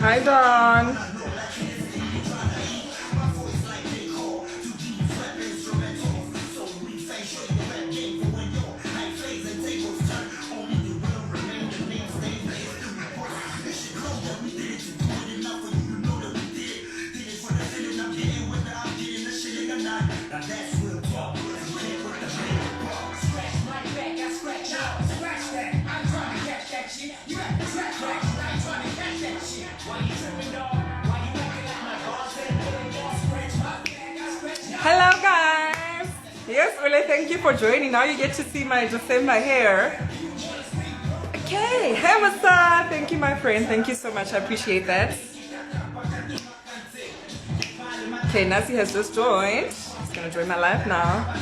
Hi, Don. Hello guys! Yes, Ule, thank you for joining. Now you get to see my December hair. Okay, hey Masa! Thank you my friend, thank you so much, I appreciate that. Okay, Nasi has just joined. He's gonna join my live now.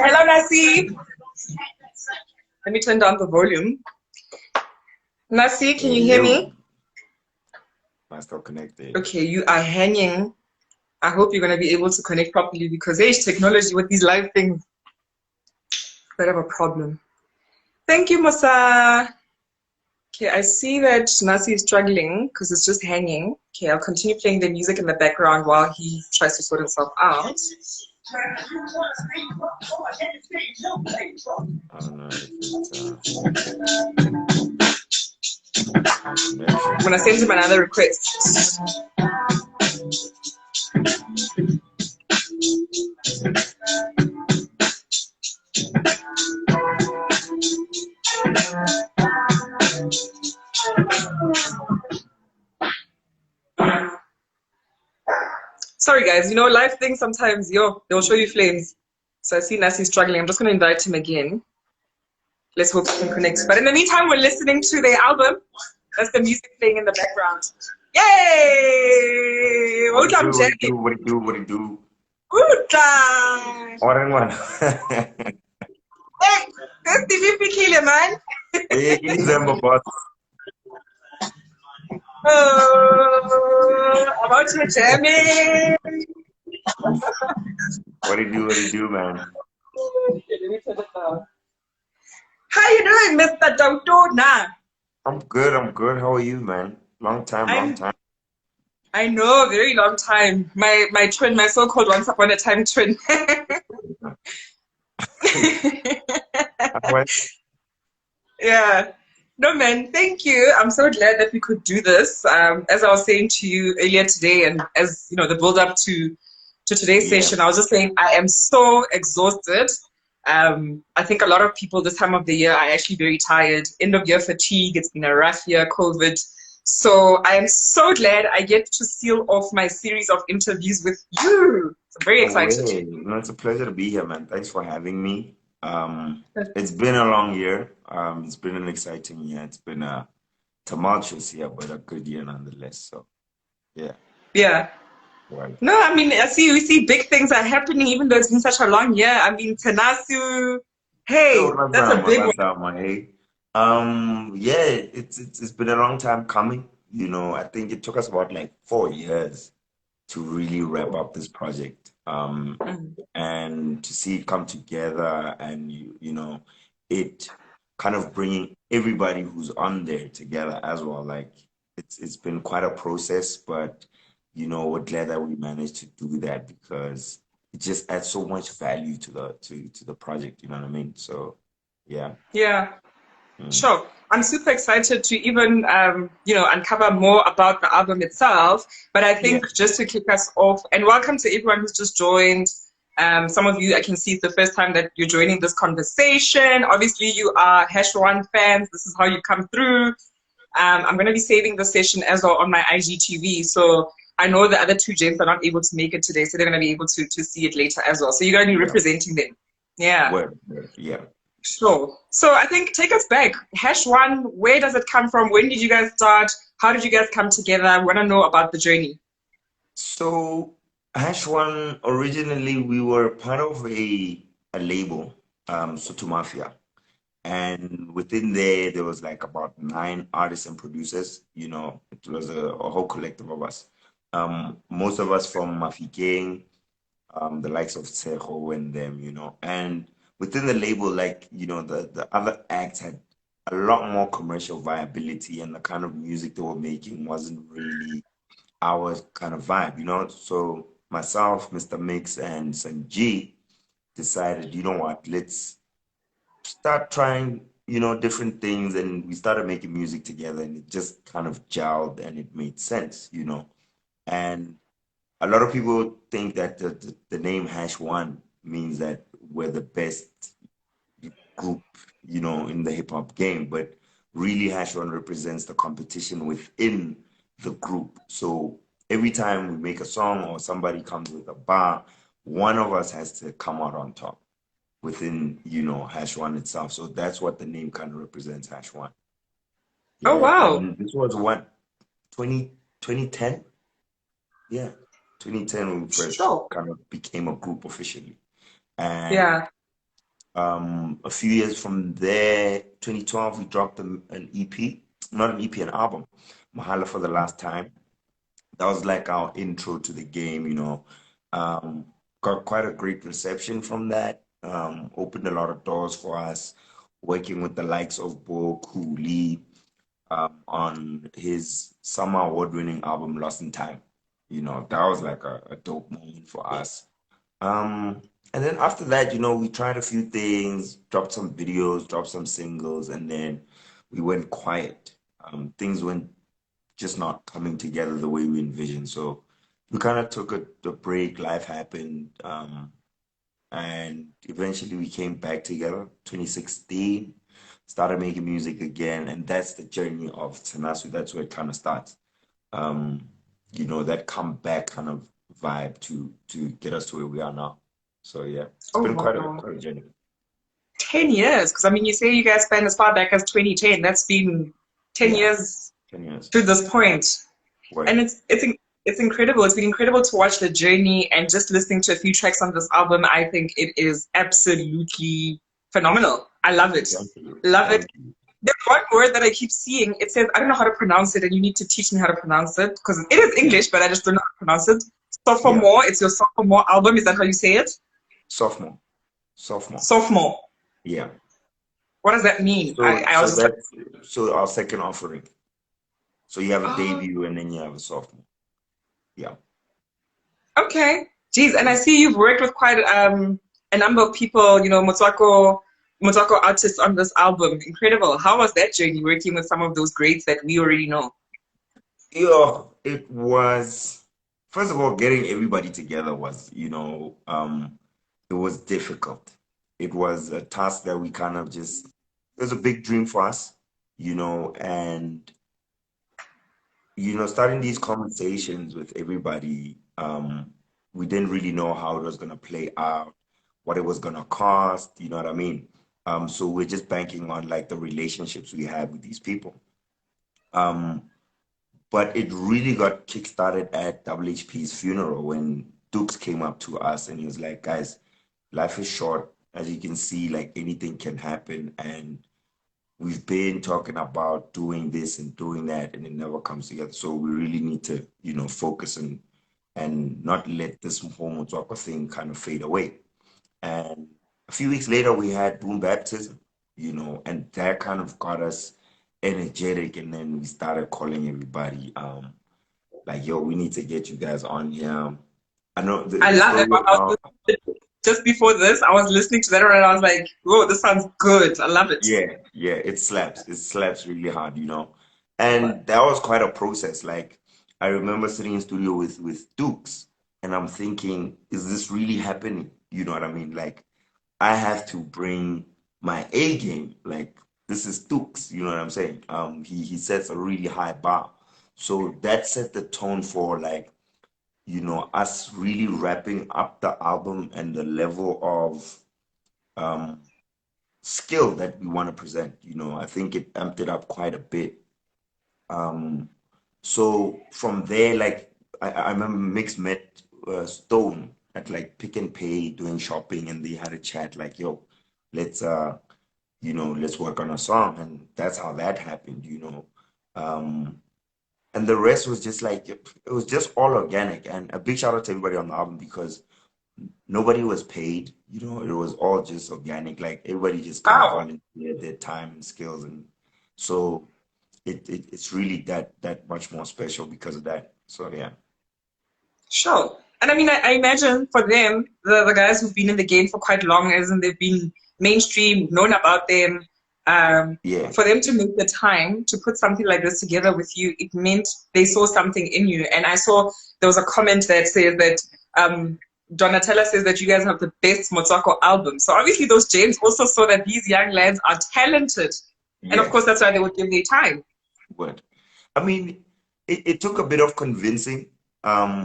Hello Nasi! Let me turn down the volume. Nasi, can you hear me? I'm still connected. Okay, you are hanging. I hope you're going to be able to connect properly because there's technology with these live things. Bit of a problem. Thank you, Musa. Okay, I see that Nasi is struggling because it's just hanging. Okay, I'll continue playing the music in the background while he tries to sort himself out. I'm gonna send him another request. Sorry guys, you know, live things sometimes, they'll show you flames. So I see Nasi struggling. I'm just gonna invite him again. Let's hope he can connect. But in the meantime, we're listening to their album. That's the music playing in the background. Yay! What do you do? Good time! One. Hey, this TV kill man. Hey, December boss. About your jamming. What do you do, man? Okay, let me turn it down. How you doing, Mr. Tautona? I'm good. How are you, man? Long time. I know, very long time. My twin, my so-called once upon a time twin. Yeah. No, man, thank you. I'm so glad that we could do this. As I was saying to you earlier today, and as you know, the build up to today's session, I was just saying I am so exhausted. I think a lot of people this time of the year are actually very tired. End of year fatigue. It's been a rough year, COVID. So I am so glad I get to seal off my series of interviews with you. I'm very excited. No, it's a pleasure to be here, man. Thanks for having me. It's been a long year. It's been an exciting year. It's been a tumultuous year, but a good year nonetheless. So, yeah. Yeah. Right. No, I mean, we see big things are happening, even though it's been such a long year. I mean, Tenasu, hey, that's a big one. Hey. Yeah, it's been a long time coming. You know, I think it took us about like 4 years to really wrap up this project. And to see it come together and you know, it kind of bringing everybody who's on there together as well. Like it's been quite a process, but you know, we're glad that we managed to do that because it just adds so much value to the project, you know what I mean? So yeah. Yeah. Mm. Sure. I'm super excited to even, uncover more about the album itself. But I Yeah. think just to kick us off, and welcome to everyone who's just joined. Some of you, I can see it's the first time that you're joining this conversation. Obviously, you are Hash1 fans. This is how you come through. I'm going to be saving the session as well on my IGTV. So I know the other two gents are not able to make it today, so they're going to be able to see it later as well. So you're going to be Yeah. representing them. Yeah. Word. Yeah. Sure. So I think take us back. Hash1, where does it come from? When did you guys start? How did you guys come together? I want to know about the journey. So Hash One, originally we were part of a label, Soto Mafia. And within there was like about 9 artists and producers. It was a whole collective of us. Most of us from Mafikeng, the likes of Seho and them, and within the label, like, the other acts had a lot more commercial viability, and the kind of music they were making wasn't really our kind of vibe. So myself, Mr. Mix, and some G decided, you know what, let's start trying, different things, and we started making music together, and it just kind of gelled and it made sense. And a lot of people think that the name Hash One means that we're the best group, in the hip hop game, but really Hash One represents the competition within the group. So every time we make a song or somebody comes with a bar, one of us has to come out on top within, Hash One itself. So that's what the name kind of represents, Hash One. Oh, Yeah. wow. And this was what, 2010? Yeah. 2010 when we first Sure. kind of became a group officially. And Yeah. a few years from there, 2012, we dropped an EP, not an EP, an album, Mahala for the Last Time. That was like our intro to the game. Um, got quite a great reception from that. Opened a lot of doors for us, working with the likes of Bo Cooley on his summer award-winning album Lost in Time. That was like a dope moment for us. Um, and then after that, we tried a few things, dropped some videos, dropped some singles, and then we went quiet. Things went just not coming together the way we envisioned. So we kind of took a break, life happened, and eventually we came back together, 2016, started making music again, and that's the journey of Tanasu. That's where it kind of starts. Um, that comeback kind of vibe to get us to where we are now. So yeah, it's Oh, been quite a wow. quite a journey. 10 years. Because, I mean, you say you guys spent as far back as 2010. That's been 10 Yeah, years 10 years. to this point. And Word. it's incredible. It's been incredible to watch the journey and just listening to a few tracks on this album. I think it is absolutely phenomenal. I love it. Thank you. Love it. Thank you. There's one word that I keep seeing. It says, I don't know how to pronounce it, and you need to teach me how to pronounce it because it is Yeah. English, but I just don't know how to pronounce it. Yeah. Sophomore, it's your sophomore album. Is that how you say it? Sophomore. Sophomore. Sophomore. Yeah. What does that mean? So I was so just like, that's so our second offering. So you have a oh, debut and then you have a sophomore. Yeah. okay. Geez, and I Yeah. see you've worked with quite a number of people, Motswako artists on this album. Incredible. How was that journey working with some of those greats that we already know? Yeah, it was first of all getting everybody together was, it was difficult. It was a task that we kind of just it was a big dream for us, and starting these conversations with everybody, we didn't really know how it was gonna play out, what it was gonna cost, you know what I mean? So we're just banking on like the relationships we have with these people. Um, But it really got kickstarted at WHP's funeral when Dukes came up to us and he was like, guys, life is short. As you can see, like anything can happen. And we've been talking about doing this and doing that, and it never comes together. So we really need to, focus and not let this whole Motswako thing kind of fade away. And a few weeks later, we had Boom Baptism, and that kind of got us energetic. And then we started calling everybody, like, yo, we need to get you guys on here. I know I the love that. story of how, just before this, I was listening to that one and I was like, whoa, this sounds good. I love it. Yeah, yeah, it slaps. It slaps really hard, you know. And that was quite a process. Like I remember sitting in studio with Dukes and I'm thinking, is this really happening? You know what I mean? Like I have to bring my A game. Like this is Dukes, you know what I'm saying? He sets a really high bar. So that set the tone for like, you know, us really wrapping up the album and the level of um skill that we want to present. You know, I think it amped it up quite a bit. Um, so from there, like I remember Mix met Stone at like Pick and Pay doing shopping, and they had a chat like, "Yo, let's you know, let's work on a song," and that's how that happened. You know, and the rest was just like it was just all organic. And a big shout out to everybody on the album because nobody was paid, you know, it was all just organic. Like everybody just kind of Wow. volunteered their time and skills, and so it's really that much more special because of that. So yeah, Sure. And I mean, I imagine for them, the guys who've been in the game for quite long, as in they've been mainstream, known about them, yeah, for them to make the time to put something like this together with you, it meant they saw something in you. And I saw there was a comment that says that Donatella says that you guys have the best Motswako album. So obviously those James also saw that these young lads are talented. And of yeah. course, that's why they would give their time. But I mean, it took a bit of convincing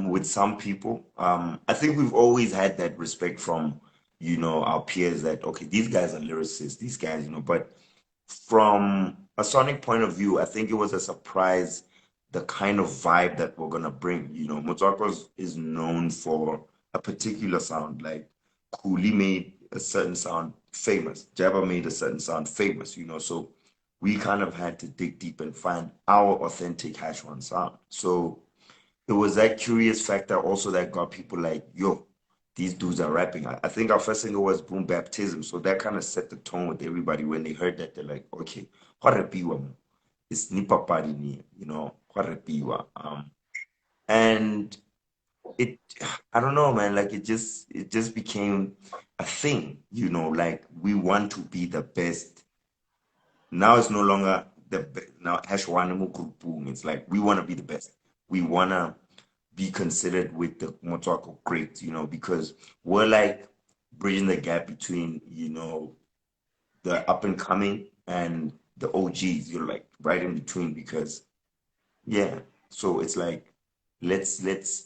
with some people. I think we've always had that respect from, you know, our peers that okay, these guys are lyricists, these guys, you know, but from a sonic point of view, I think it was a surprise the kind of vibe that we're gonna bring. You know, Motswako is known for a particular sound. Like Kuli made a certain sound famous, Jabba made a certain sound famous, you know, so we kind of had to dig deep and find our authentic Hashone sound. So it was that curious factor also that got people like, yo, these dudes are rapping. I think our first single was Boom Baptism. So that kind of set the tone with everybody when they heard that. They're like, okay, what rapiwa mo? It's nipa party ni, you know, what rapiwa. And it, I don't know, man, like it just became a thing, you know, like we want to be the best. Now it's no longer now Hashwane group boom. It's like we want to be the best. We want to be considered with the Motswako greats, you know, because we're like bridging the gap between, you know, the up and coming and the OGs. You're like right in between because yeah. So it's like let's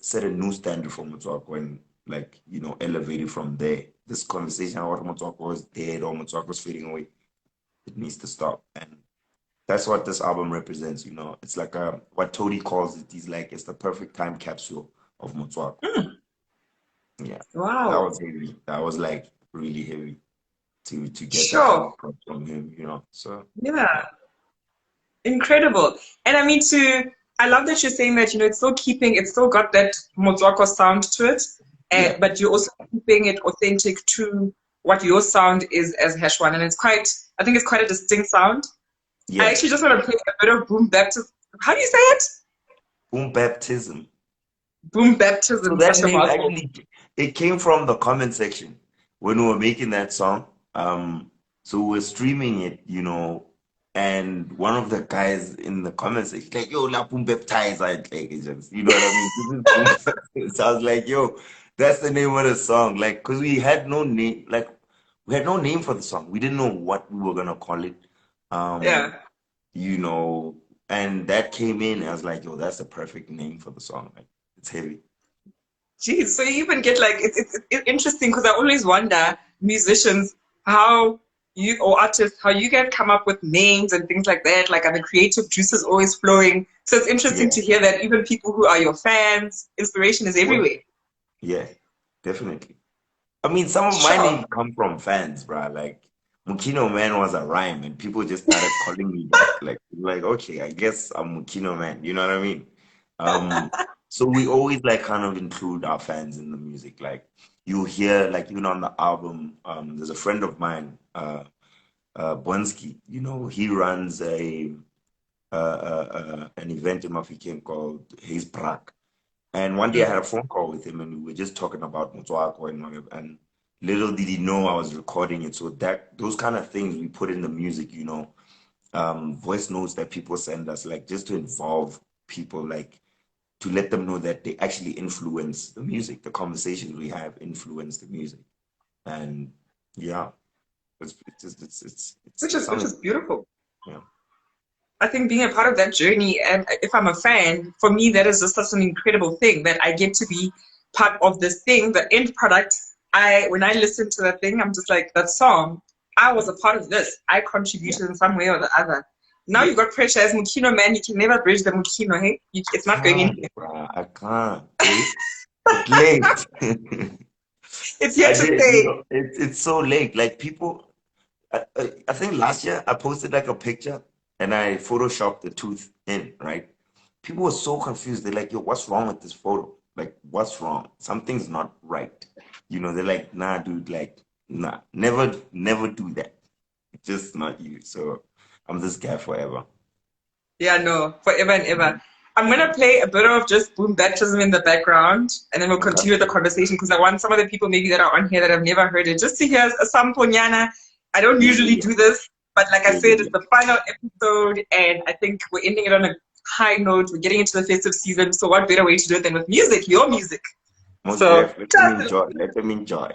set a new standard for Motswako and like, you know, elevate it from there. This conversation about Motswako is dead or Motswako is fading away. It needs to stop. And that's what this album represents, you know. It's like what Tony calls it. He's like, it's the perfect time capsule of Motswako. Hmm. Yeah, that Wow. was heavy. That was like really heavy to get that kind Sure. of prop from him, you know. So Yeah. yeah, Incredible. And I mean, I love that you're saying that, it's still got that Motswako sound to it, yeah, but you're also keeping it authentic to what your sound is as Hashwan. And I think it's quite a distinct sound. I yeah. actually just want to play a bit of Boom Baptism. How do you say it? Boom baptism. Boom So Baptism, that such a name mouthful. actually it came from the comment section when we were making that song. So we were streaming it, you know, and one of the guys in the comments he's like, "Yo, la boom baptize," I like it just, you know what I mean? This is boom baptize. So I was like, "Yo, that's the name of the song." Like, because we had no name, like we had no name for the song. We didn't know what we were gonna call it. Um, Yeah. you know, and that came in. I was like, "Yo, that's the perfect name for the song." Like, it's heavy. Geez, so you even get like it's interesting because I always wonder musicians how you or artists how you can come up with names and things like that. Like are the creative juices always flowing? So it's interesting Yeah. to hear that even people who are your fans, inspiration is Well, everywhere. yeah, definitely. I mean, some of my names Sure. come from fans, bro. Like Mukino Man was a rhyme, and people just started calling me that. Like, okay, I guess I'm Mukino Man. You know what I mean? Um, so we always like kind of include our fans in the music. Like you hear, like even on the album, there's a friend of mine, Bonsky. You know, he runs an event in Mafikeng called Hayes Prague. And one day I had Mm. a phone call with him and we were just talking about Motswako and whatever. And little did he know I was recording it. So that those kind of things we put in the music, you know, voice notes that people send us, like just to involve people, like to let them know that they actually influence the music. The conversations we have influence the music, and yeah, it's which something. is beautiful. Yeah, I think being a part of that journey, and if I'm a fan, for me, that is just such an incredible thing that I get to be part of this thing. The end product, when I listen to that thing, I'm just like, that song, I was a part of this. I yeah, contributed in some way or the other. Now yeah. you've got pressure as Mukino, man. You can never bridge the Mukino, hey? It's not going Can't, anywhere. bruh, I can't. Eh? It's late. It's here I to did, you stay. know, it's so late. Like people, I think last year I posted like a picture and I photoshopped the tooth in, right? People were so confused. They're like, yo, what's wrong with this photo? Like, what's wrong? Something's not right. You know, they're like, nah, dude, like, nah, never do that. It's just not you. So I'm this guy forever. Yeah, no, forever and ever. Mhm. I'm gonna play a bit of just boom baptism in the background, and then we'll Okay. continue the conversation because I want some of the people maybe that are on here that have never heard it just to hear a sample nyana. I don't Yeah, usually yeah, do this, but like I yeah, yeah, said, it's yeah. the final episode, and I think we're ending it on a high note. We're getting into the festive season, so what better way to do it than with music, your music? Most So def, let them just enjoy. Let them enjoy.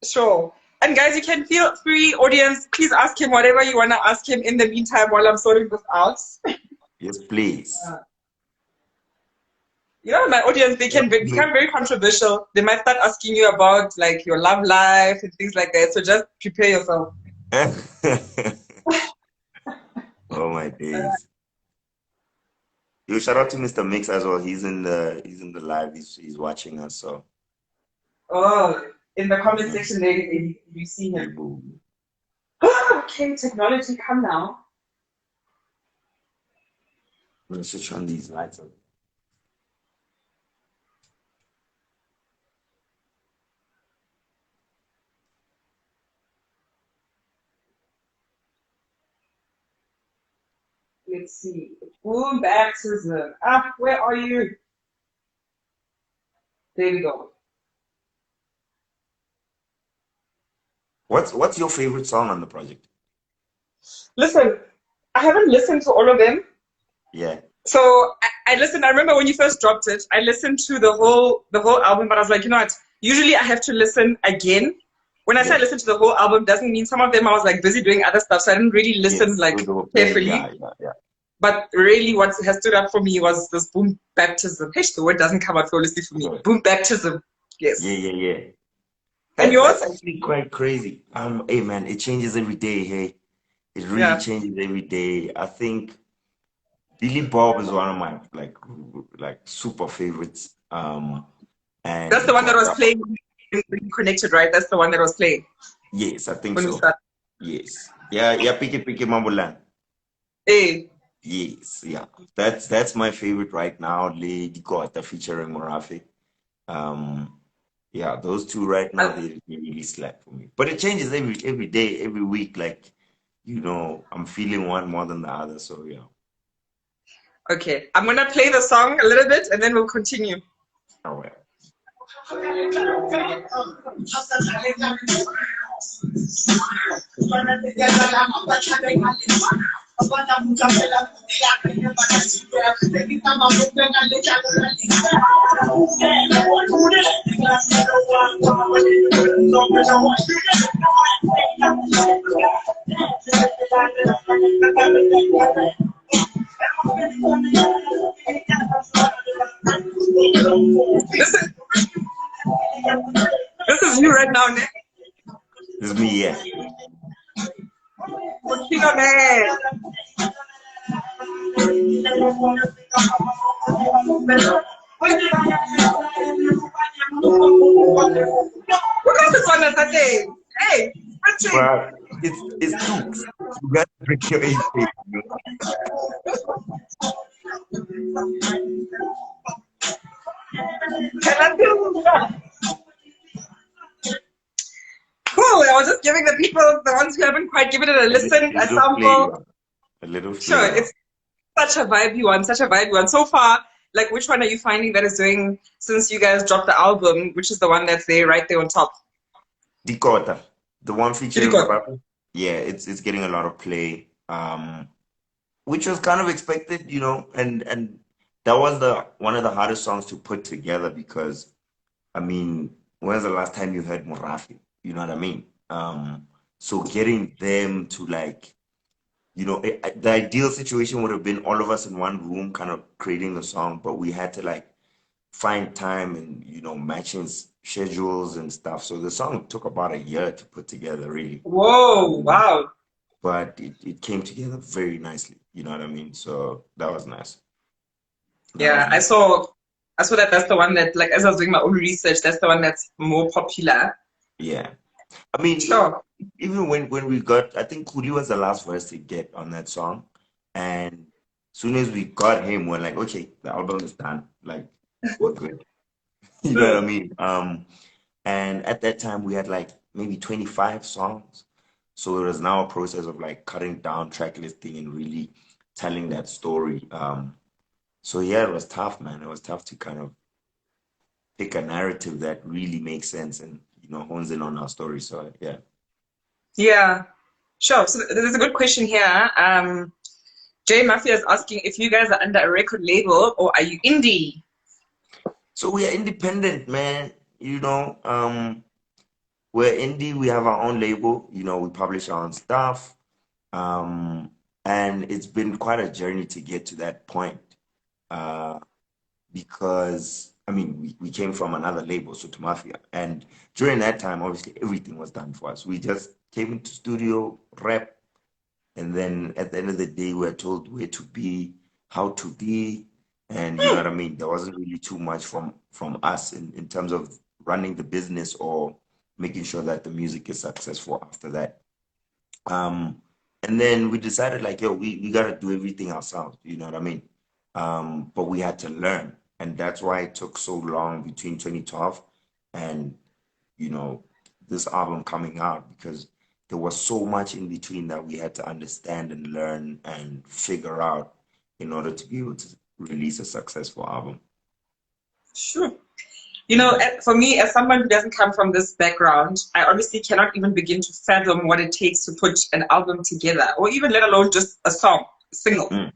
sure. And guys, you can feel free, audience. Please ask him whatever you wanna ask him in the meantime while I'm sorting this out. Yes, please. You know, my audience, they Yeah, can become very controversial. They might start asking you about like your love life and things like that. So just prepare yourself. Oh my days. You shout out to Mr. Mix as well. He's in the live. He's watching us. So Oh, in the comment yeah. section, there you see Hey, him. boo. Okay, technology, come now. Let's switch on these lights. Let's see. Boom baptism. Ah, where are you? There we go. What's your favorite song on the project? Listen, I haven't listened to all of them. Yeah. So I listened. I remember when you first dropped it. I listened to the whole album, but I was like, you know what? Usually I have to listen again. When I say I Yeah. listen to the whole album, doesn't mean some of them I was like busy doing other stuff, so I didn't really listen Yes. like Those were playing. carefully. Yeah. Yeah. Yeah. But really, what has stood up for me was this boom baptism. Hey, the word doesn't come out flawlessly for me. Good. Boom baptism. Yeah. Yes. Yeah. Yeah. And That's yours? actually quite crazy. Hey man, it changes every day. Hey, it really Yeah. changes every day. I think Billy Bob is one of my like super favorites. And That's he the one that got was that. playing when you connected, right? That's the one that was playing Yes, I think when we so. started. Yes. Yeah, yeah, pick it, Mambulan. Hey. Yes, yeah. That's my favorite right now, Lady Gota featuring Morafi. Um, yeah, those two right now they really slap for me. But it changes every day, every week. Like, I'm feeling one more than the other. So yeah. Okay. I'm gonna play the song a little bit and then we'll continue. All right. This is this is you right now, Nick. This is me, yeah. Kino man. Look at this one that's day. Hey, Richie. But it's Dukes. You got to bring your A game. Can I do that? Cool. I was just giving the people, the ones who haven't quite given it a listen, A a little sample. flavor. A little Sure, flavor. it's such a vibey one, such a vibey one. So far, like which one are you finding that is doing since you guys dropped the album? Which is the one that's there, right there on top? Dakota, the one featuring Difficult. Mbappe. Yeah, it's getting a lot of play, which was kind of expected, and that was the one of the hardest songs to put together because I mean, when's the last time you heard Murafi? You know what I mean? So getting them to like, the ideal situation would have been all of us in one room, kind of creating the song, but we had to like find time and matching schedules and stuff. So the song took about a year to put together, really. Whoa, Um, wow. but it came together very nicely. You know what I mean? So that was nice. That was Yeah, I nice. saw I saw that that's the one that, like, as I was doing my own research, that's the one that's more popular. Yeah. I mean, Sure. even when we got, I think Kuli was the last verse to get on that song, and soon as we got him, we're like, okay, the album is done. Like, we're good. You know what I mean? And at that time, we had like maybe 25 songs. So it was now a process of like cutting down track listing and really telling that story. So yeah, it was tough, man. It was tough to kind of pick a narrative that really makes sense and hones in on our story. So yeah. Yeah, sure. So there's a good question here. Jay Mafia is asking if you guys are under a record label or are you indie? So we are independent, man. We're indie. We have our own label. We publish our own stuff. Um, and it's been quite a journey to get to that point. Uh, because I mean, we came from another label, so to Mafia, and during that time, obviously, everything was done for us. We just came into studio, rep, and then at the end of the day, we're told where to be, how to be, and you know what I mean. There wasn't really too much from us in terms of running the business or making sure that the music is successful after that. Um, and then we decided like, yo, we gotta do everything ourselves, you know what I mean? But we had to learn, and that's why it took so long between 2012 and you know, this album coming out because there was so much in between that we had to understand and learn and figure out in order to be able to release a successful album. Sure. You know, for me, as someone who doesn't come from this background, I honestly cannot even begin to fathom what it takes to put an album together, or even let alone just a song, a single. Mm,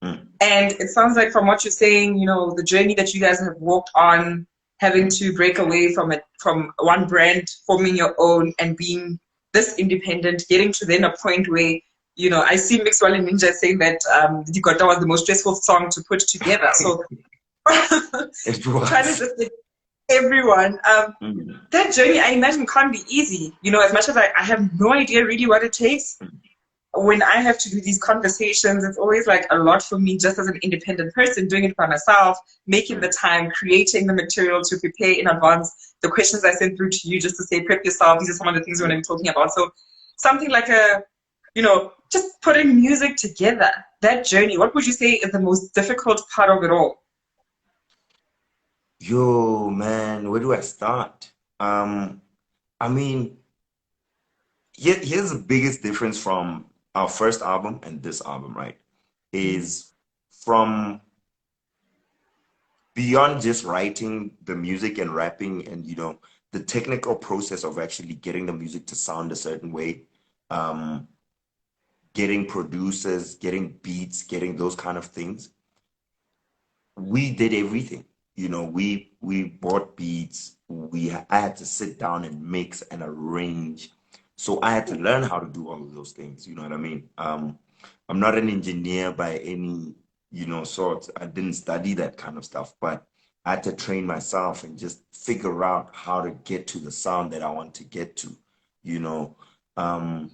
mm, And it sounds like from what you're saying, the journey that you guys have walked on, having to break away from it, from one brand, forming your own, and being this independent, getting to then a point where, I see Mixwell and Ninja saying that Dikota was the most stressful song to put together. So it trying to was. just get everyone. Mm, That journey, I imagine, can't be easy. As much as I have no idea really what it takes, when I have to do these conversations, it's always like a lot for me just as an independent person, doing it by myself, making the mm. time, creating the material to prepare in advance, the questions I send through to you just to say, prep yourself. These are some of the things we're going to be talking about. So something like just putting music together, that journey, what would you say is the most difficult part of it all? Yo, man, where do I start? I mean, here's the biggest difference from our first album and this album, right? Is from beyond just writing the music and rapping and the technical process of actually getting the music to sound a certain way, um, getting producers, getting beats, getting those kind of things. We did everything. We bought beats. I had to sit down and mix and arrange. So I had to learn how to do all of those things. You know what I mean? I'm not an engineer by any, sort. I didn't study that kind of stuff, but I had to train myself and just figure out how to get to the sound that I want to get to. You know, um,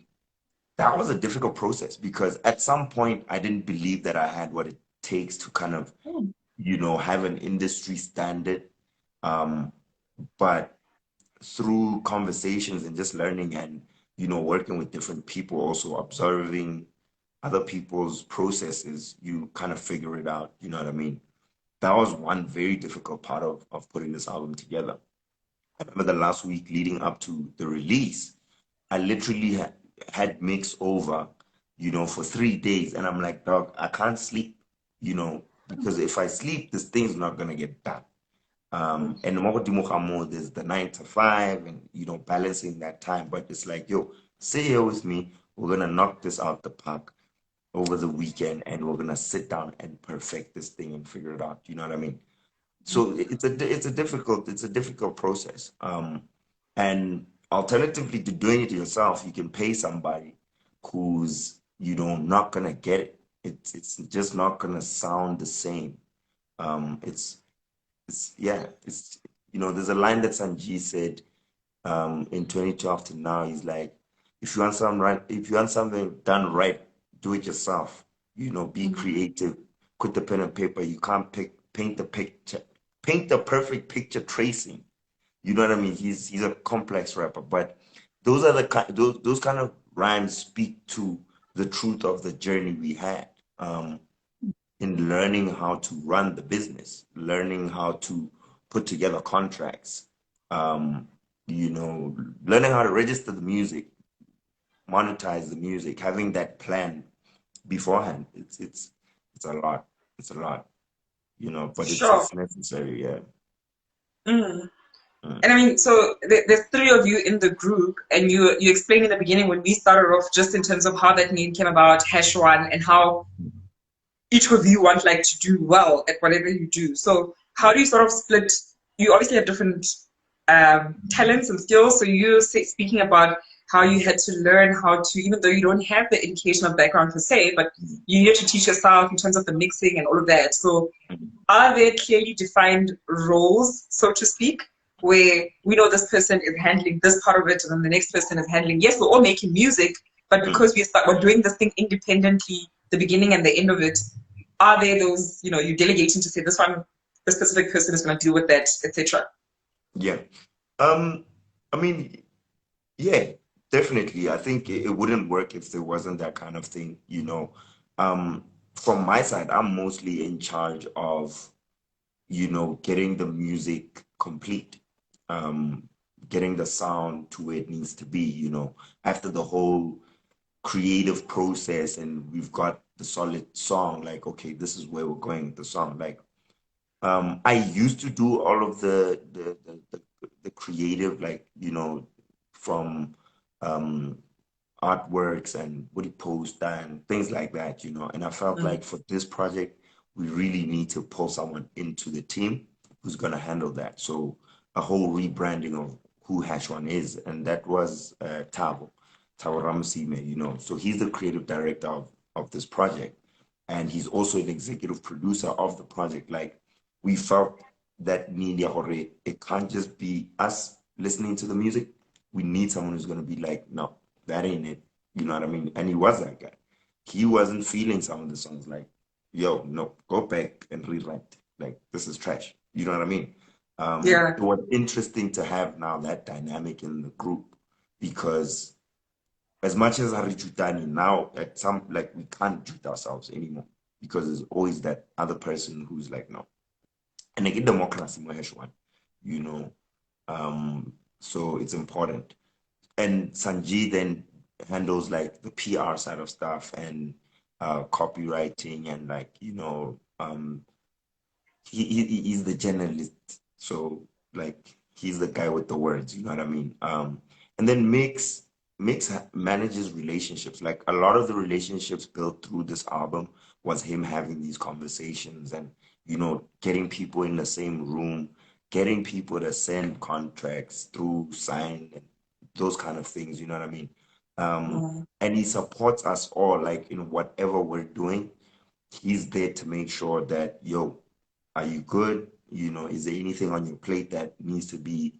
that was a difficult process because at some point I didn't believe that I had what it takes to kind of have an industry standard. Um, but through conversations and just learning and, working with different people, also observing other people's processes, you kind of figure it out. You know what I mean? That was one very difficult part of putting this album together. I remember the last week leading up to the release, I literally had mix over, for 3 days. And I'm like, dog, I can't sleep, because if I sleep, this thing's not going to get done. And more there's the 9 to 5 and balancing that time. But it's like, yo, sit here with me. We're gonna knock this out the park over the weekend and we're gonna sit down and perfect this thing and figure it out. You know what I mean? So it's a difficult process. And alternatively to doing it yourself, you can pay somebody who's not gonna get it. It's just not gonna sound the same. It's yeah, it's there's a line that Sanji said in 2012 to now. He's like, if you want something done right, do it yourself. Be creative. Put the pen and paper. You can't paint the picture, paint the perfect picture tracing. You know what I mean? He's a complex rapper, but those kind of rhymes speak to the truth of the journey we had. In learning how to run the business, learning how to put together contracts, you know, learning how to register the music, monetize the music, having that plan beforehand. It's a lot. It's a lot, but it's Sure. it's necessary, yeah. Mm. Mm, And I mean, so there's three of you in the group, and you explained in the beginning when we started off just in terms of how that name came about, Hashone, and how each of you want like to do well at whatever you do. So how yeah. do you sort of split? You obviously have different talents and skills. So you speaking about how you had to learn how to, even though you don't have the educational background per se, but you need to teach yourself in terms of the mixing and all of that. So are there clearly defined roles, so to speak, where we know this person is handling this part of it and then the next person is handling, yes, we're all making music, but Mm. because we're doing this thing independently, the beginning and the end of it, are there those, you delegating to say this one, the specific person is going to deal with that, etc. Yeah. Um, I mean, yeah, definitely. I think it wouldn't work if there wasn't that kind of thing. Um, from my side, I'm mostly in charge of getting the music complete, um, getting the sound to where it needs to be. After the whole creative process and we've got the solid song, like, okay, this is where we're going with the song. Like, I used to do all of the creative, like, from um artworks and Woody poster and things like that. And I felt Mm. like for this project, we really need to pull someone into the team who's gonna handle that. So a whole rebranding of who Hashwan is, and that was Tabo Ramasime. So he's the creative director of this project, and he's also an executive producer of the project. Like, we felt that media hore, it can't just be us listening to the music. We need someone who's gonna be like, no, that ain't it. You know what I mean? And he was that guy. He wasn't feeling some of the songs like, yo, no, go back and rewrite. Like, this is trash. You know what I mean? Yeah. It was interesting to have now that dynamic in the group because as much as Harijutani, now at some, like, we can't jute ourselves anymore because there's always that other person who's like, no. And again, democracy, Maheshwan, you know. So it's important. And Sanjay then handles like the PR side of stuff and copywriting and, like, he's the journalist. So, like, he's the guy with the words, you know what I mean? And then Mix manages relationships. Like, a lot of the relationships built through this album was him having these conversations and getting people in the same room, getting people to send contracts through sign and those kind of things, you know what I mean? Mm. And he supports us all, like, in whatever we're doing. He's there to make sure that, yo, are you good? Is there anything on your plate that needs to be,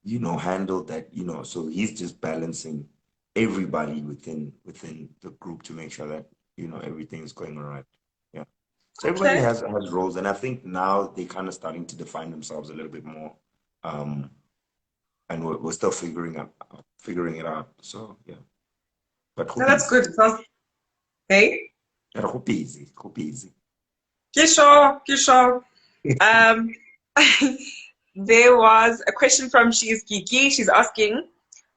handled so he's just balancing everybody within the group to make sure that, everything's going all right. Yeah. So everybody Okay. has roles, and I think now they kind of starting to define themselves a little bit more. Um, and we're still figuring it out. So yeah. But No, hope that's easy. good. It sounds, hey, Hope easy. Hope easy. Kisho, Kisho. Um, there was a question from She's Geeky. She's asking,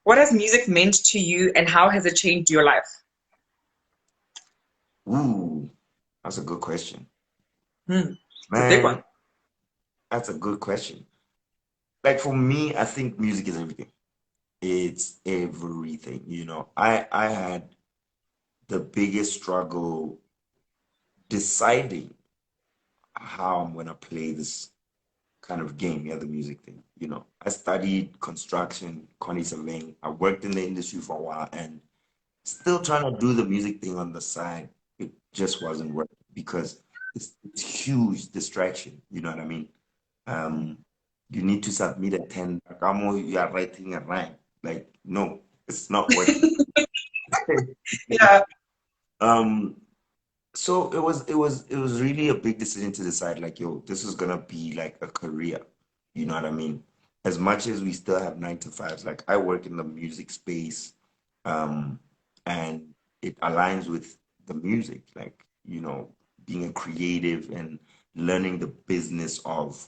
what has music meant to you and how has it changed your life? Ooh, that's a good question. Hmm, it's a big one. Man, that's a good question. like for me, I think music is everything. It's everything, you know. I had the biggest struggle deciding how I'm gonna play this kind of game, yeah, the music thing. You know, I studied construction, quantity surveying. I worked in the industry for a while and still trying to do the music thing on the side. It just wasn't working because it's huge distraction. You know what I mean? Um, you need to submit a 10. Kamo, you are writing a rhyme. Like, no, it's not working. Yeah. Um, So it was really a big decision to decide like, yo, this is gonna be like a career. You know what I mean? As much as we still have 9 to 5s, like I work in the music space, um, and it aligns with the music, like, being a creative and learning the business of,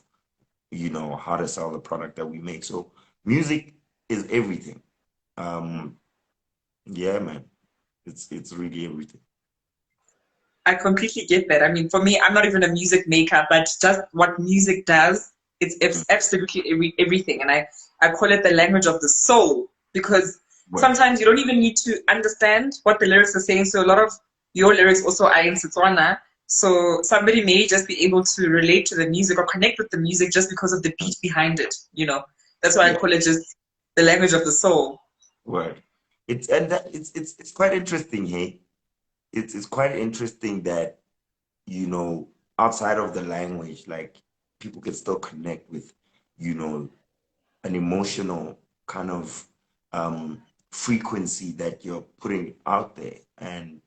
how to sell the product that we make. So music is everything. Um, yeah, man. It's really everything. I completely get that. I mean, for me, I'm not even a music maker, but just what music does, it's absolutely everything. And I call it the language of the soul because Well, sometimes you don't even need to understand what the lyrics are saying. So a lot of your lyrics also are in Setswana. So somebody may just be able to relate to the music or connect with the music just because of the beat behind it. That's why I yeah. call it just the language of the soul. Word. It's quite interesting, hey. It's quite interesting that, you know, outside of the language, like people can still connect with, you know, an emotional kind of frequency that you're putting out there. And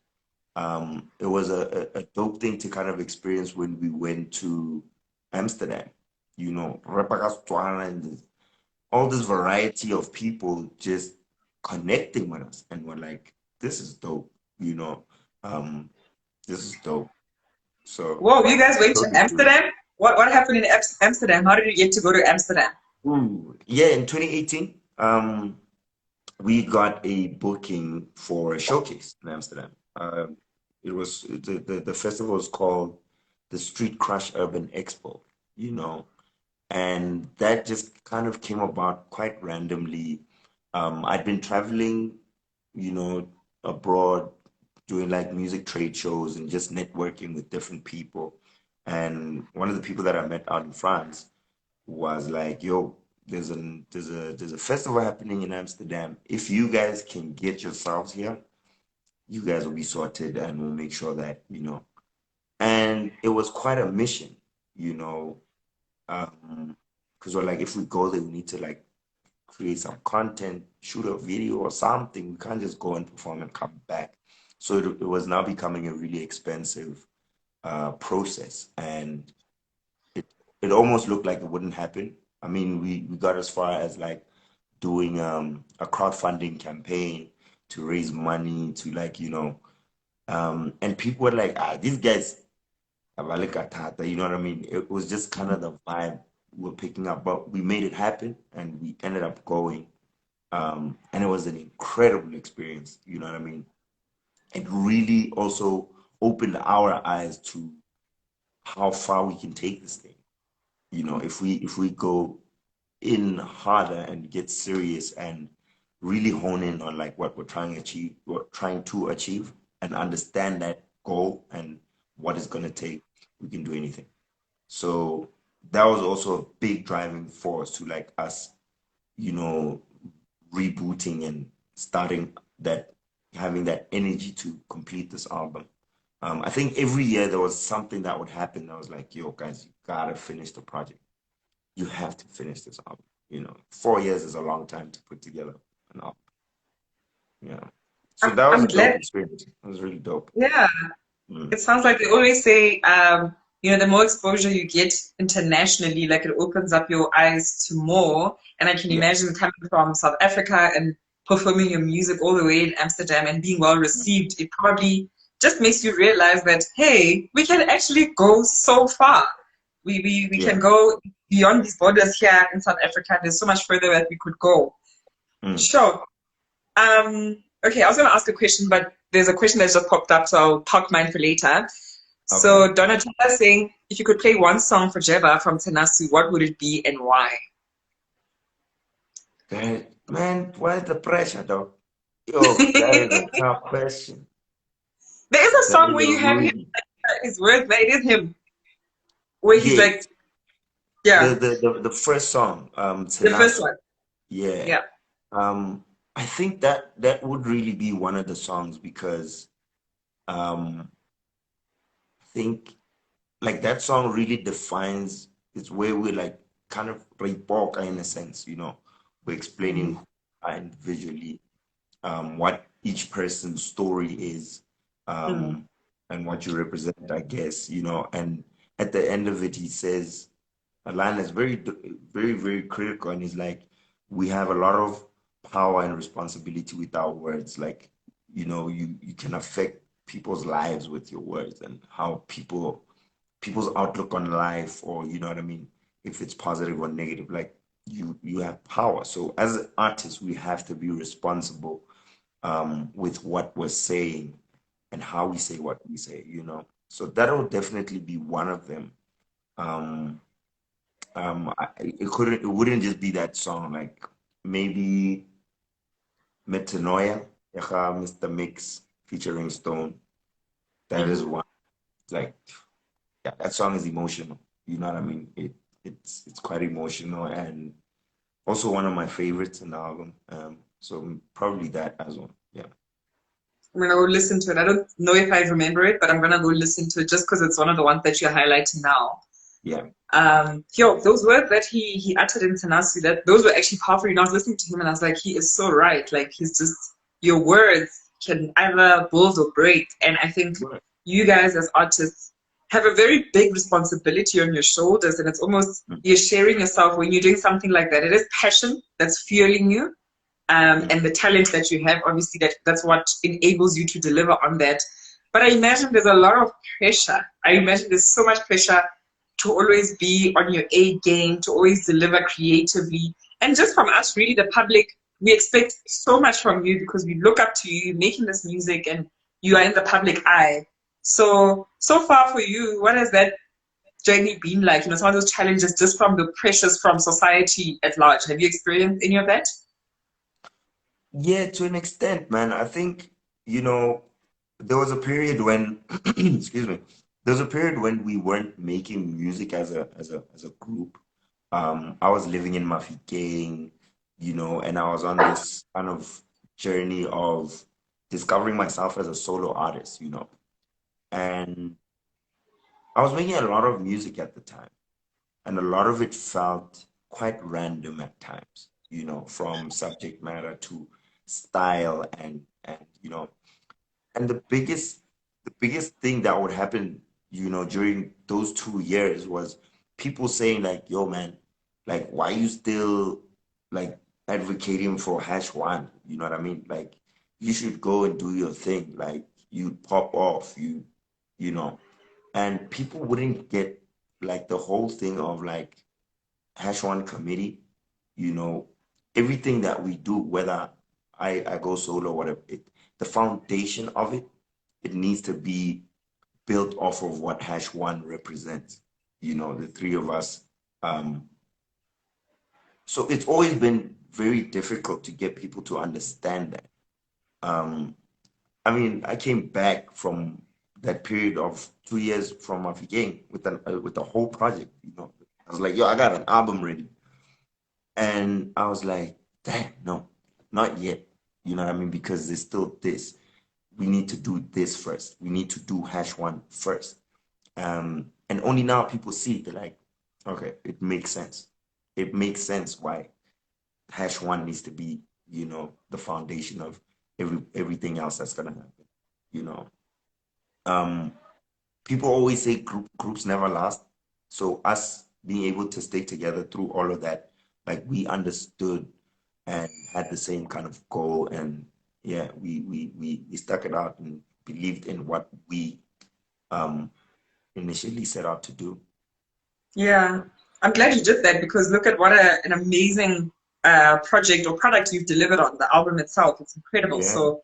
it was a dope thing to kind of experience when we went to Amsterdam, and all this variety of people just connecting with us, and we're like, this is dope, you know. um this is dope. So Whoa, you guys went to those experiences. Amsterdam? What happened in Amsterdam? How did you get to go to Amsterdam? Ooh, yeah, in 2018, we got a booking for a showcase in Amsterdam. It was the festival was called the Street Crush Urban Expo, you know. And that just kind of came about quite randomly. I'd been traveling, you know, abroad, doing like music trade shows and just networking with different people. And one of the people that I met out in France was like, "Yo, there's a festival happening in Amsterdam. If you guys can get yourselves here, you guys will be sorted, and we'll make sure that, you know." And it was quite a mission, you know, because we're like, if we go there, we need to like create some content, shoot a video or something. We can't just go and perform and come back. So it was now becoming a really expensive process, and it almost looked like it wouldn't happen. I mean, we got as far as like doing a crowdfunding campaign to raise money to, like, and people were like, these guys Abalekatata, you know what I mean? It was just kind of the vibe we're picking up, but we made it happen and we ended up going. And it was an incredible experience, you know what I mean? It really also opened our eyes to how far we can take this thing. You know, if we go in harder and get serious and really hone in on like what we're trying to achieve and understand that goal and what it's gonna take, we can do anything. So that was also a big driving force to like us, you know, rebooting and starting that, having that energy to complete this album. I think every year there was something that would happen that was like, yo, guys, you gotta finish the project. You have to finish this album. 4 years is a long time to put together an album. Yeah. So that was I'm a dope glad. experience. It was really dope. Yeah, Mm. it sounds like they always say, the more exposure you get internationally, like it opens up your eyes to more. And I can Yeah. imagine coming from South Africa and performing your music all the way in Amsterdam and being well received, it probably just makes you realize that, hey, we can actually go so far. We Yeah. can go beyond these borders here in South Africa. There's so much further that we could go. Mm. Sure. Okay, I was going to ask a question, but there's a question that's just popped up, so I'll park mine for later. Okay. So Donatella saying, if you could play one song for Jeva from Tanasi, what would it be and why? Man, why the pressure, though? Yo, that is a tough question. There is a That song is where a you have him, really, his words, but it is him, where he's yeah. like, yeah, The first song, the first Tenacity. one. Yeah. Yeah. I think that would really be one of the songs because I think like that song really defines it's where we're like kind of repoka in a sense, we're explaining Mm, who we are individually, what each person's story is, mm, um, and what you represent, I guess, and at the end of it, he says a line that's very, very critical, and he's like, we have a lot of power and responsibility with our words. Like, you can affect people's lives with your words and how people's outlook on life, or you know what I mean, if it's positive or negative, like you have power. So as artists, we have to be responsible with what we're saying and how we say what we say. So that'll definitely be one of them. Um, it wouldn't just be that song, like maybe Metanoia, Mr. Mix featuring Stone. That is mm. one. Like, yeah, that song is emotional. You know what I mean? It's quite emotional and also one of my favorites in the album. So probably that as well. Yeah, I'm gonna go listen to it. I don't know if I remember it, but I'm gonna go listen to it just because it's one of the ones that you're highlighting now. yeah, Yo, those words that he uttered in Tanasi, that those were actually powerful. I was listening to him and I was like, he is so right. Like he's just your words can either build or break. And I think right. you guys as artists have a very big responsibility on your shoulders, and it's almost Mm, you're sharing yourself when you're doing something like that. It is passion that's fueling you, mm, and the talent that you have. Obviously, that's what enables you to deliver on that. But I imagine there's a lot of pressure. I imagine there's so much pressure to always be on your A game, to always deliver creatively. And just from us, really, the public, we expect so much from you because we look up to you making this music and you are in the public eye. So far for you, what has that journey been like? Some of those challenges just from the pressures from society at large. Have you experienced any of that? yeah, to an extent, man. I think, there was a period when, excuse me, there was a period when we weren't making music as a group. I was living in Mafikeng, and I was on this kind of journey of discovering myself as a solo artist. And I was making a lot of music at the time, and a lot of it felt quite random at times, from subject matter to style and the biggest thing that would happen, during those 2 years was people saying like, yo man, like why you still like advocating for hash one? You know what I mean? Like you should go and do your thing. Like you pop off, you know. And people wouldn't get like the whole thing of like hash one committee, you know, everything that we do, whether I go solo or whatever, the foundation of it needs to be built off of what hash one represents, the three of us. Um, so it's always been very difficult to get people to understand that. Um, I mean, I came back from that period of 2 years from Afigeng with the whole project. I was like, yo, I got an album ready. And I was like, damn, no, not yet. You know what I mean? Because there's still this. We need to do this first. We need to do hash one first. And only now people see it. They're like, okay, it makes sense. It makes sense why hash one needs to be, the foundation of everything else that's gonna happen. You know. Um, People always say groups never last. So us being able to stay together through all of that, like we understood and had the same kind of goal, and yeah, we stuck it out and believed in what we um initially set out to do. Yeah, I'm glad you did that because look at what an amazing project or product you've delivered on the album itself. It's incredible. Yeah. So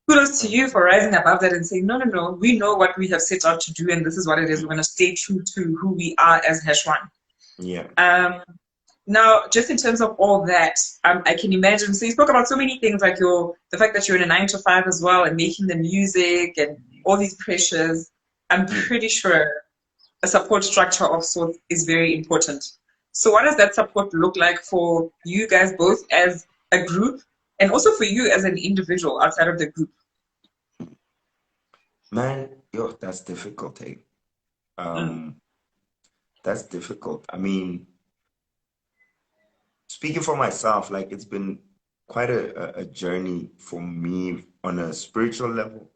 kudos to you for rising above that and saying, no, no, no, we know what we have set out to do and this is what it is. We're going to stay true to who we are as Hash One. Yeah. Um, Now, just in terms of all that, I can imagine. So you spoke about so many things, like the fact that you're in a 9 to 5 as well, and making the music and all these pressures. I'm Mm. pretty sure a support structure of sorts is very important. So, what does that support look like for you guys both as a group, and also for you as an individual outside of the group? Man, yo, that's difficult, eh? Mm, Um, that's difficult. I mean, speaking for myself, like it's been quite a journey for me on a spiritual level,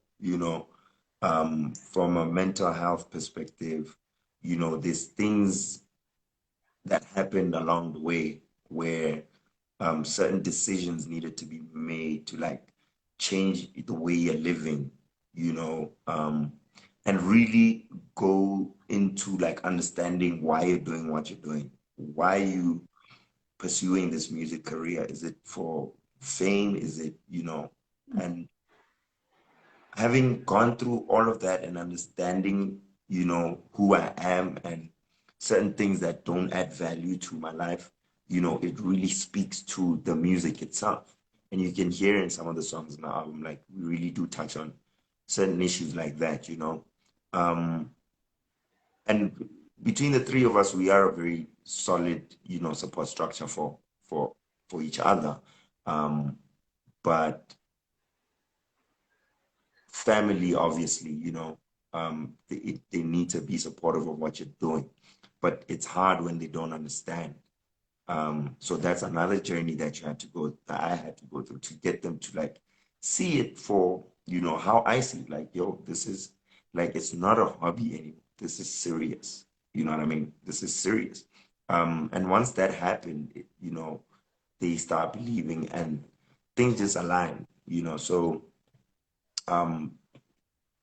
from a mental health perspective, there's things that happened along the way where certain decisions needed to be made to like change the way you're living, and really go into like understanding why you're doing what you're doing, why you pursuing this music career. Is it for fame? Is it, and having gone through all of that and understanding, who I am and certain things that don't add value to my life, it really speaks to the music itself. And you can hear in some of the songs in the album, like we really do touch on certain issues like that. Um, and between the three of us, we are a very solid, support structure for for each other. Um, but family, obviously, they need to be supportive of what you're doing. But it's hard when they don't understand. So that's another journey that that I had to go through to get them to like see it for, how I see it. Like, yo, this is like, it's not a hobby anymore. This is serious. You know what I mean? This is serious. And once that happened, they start believing and things just align, so, um,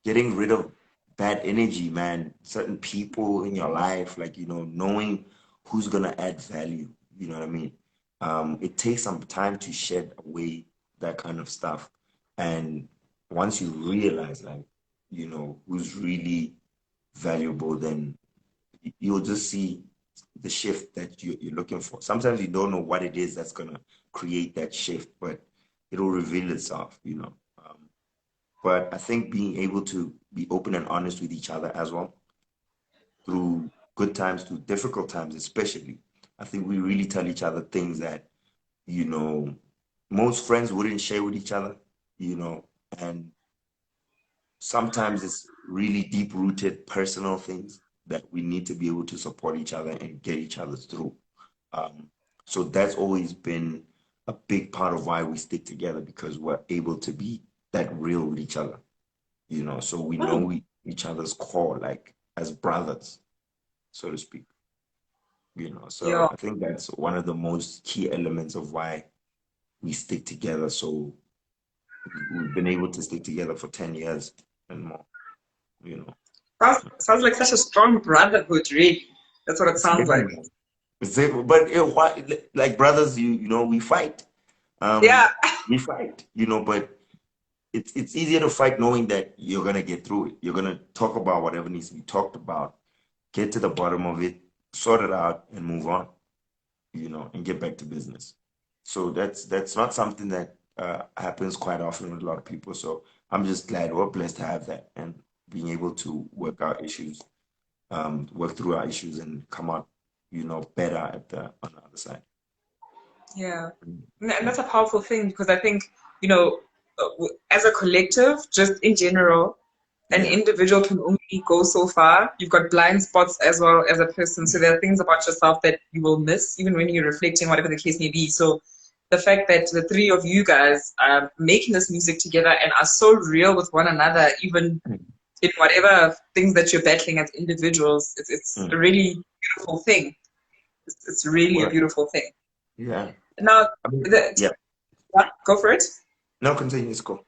getting rid of bad energy, man. Certain people in your life, like, knowing who's gonna add value. You know what I mean? It takes some time to shed away that kind of stuff. And once you realize, like, who's really valuable, then you'll just see the shift that you're looking for. Sometimes you don't know what it is that's gonna create that shift, but it'll reveal itself. But I think being able to be open and honest with each other as well, through good times, through difficult times, especially, I think we really tell each other things that, you know, most friends wouldn't share with each other, and sometimes it's really deep rooted personal things that we need to be able to support each other and get each other through. Um, so that's always been a big part of why we stick together, because we're able to be that real with each other. So we know mm, each other's core, like as brothers, so to speak. So yeah. I think that's one of the most key elements of why we stick together. So we've been able to stick together for 10 years and more, you know. Sounds like such a strong brotherhood, really. That's what it It's sounds heavy, like. man. It's heavy, but like brothers, we fight. Yeah. We fight, but it's easier to fight knowing that you're gonna get through it. You're gonna talk about whatever needs to be talked about, get to the bottom of it, sort it out, and move on, and get back to business. So that's not something that happens quite often with a lot of people. So I'm just glad we're blessed to have that and being able to work through our issues and come out, better on the other side. Yeah. Mm. And Yeah. that's a powerful thing because I think, as a collective, just in general, an Yeah. individual can only go so far. You've got blind spots as well as a person. So there are things about yourself that you will miss, even when you're reflecting, whatever the case may be. So the fact that the three of you guys are making this music together and are so real with one another, even Mm. in whatever things that you're battling as individuals, it's a Mm. really beautiful thing. It's really a Well, beautiful thing. yeah. Now, I mean, the, yeah. yeah, go for it. No, continue. It's cool.